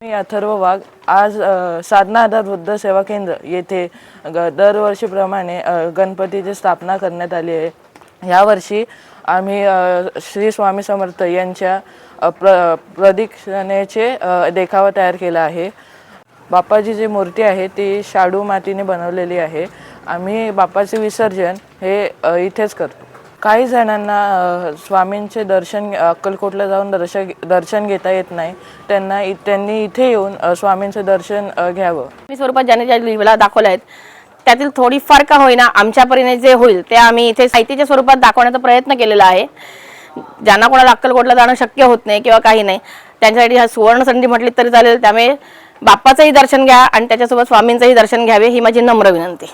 मी अथर्व वाघ आज साधना आधार वृद्ध सेवा केंद्र येथे दरवर्षीप्रमाणे गणपतीची स्थापना करण्यात आली आहे। यावर्षी आम्ही श्री स्वामी समर्थ यांच्या प्रदक्षिणेचे देखावा तयार केला आहे। बाप्पाची जी मूर्ती आहे ती शाडू मातीने बनवलेली आहे। आम्ही बाप्पाचे विसर्जन हे इथेच करतो। काही जणांना स्वामींचे दर्शन अक्कलकोटला जाऊन दर्शन घेता येत नाही, त्यांनी इथे येऊन स्वामींचे दर्शन घ्यावं। मी स्वरूपात ज्याने ज्या लीला दाखवल्या आहेत त्यातील थोडी फार का होईना आमच्या परीने जे होईल ते आम्ही इथे साहित्याच्या स्वरूपात दाखवण्याचा प्रयत्न केलेला आहे। ज्यांना कोणाला अक्कलकोटला जाणं शक्य होत नाही किंवा काही नाही त्यांच्यासाठी हा सुवर्ण संधी म्हटली तरी चालेल। त्यामुळे बाप्पाचंही दर्शन घ्या आणि त्याच्यासोबत स्वामींचंही दर्शन घ्यावे ही माझी नम्र विनंती।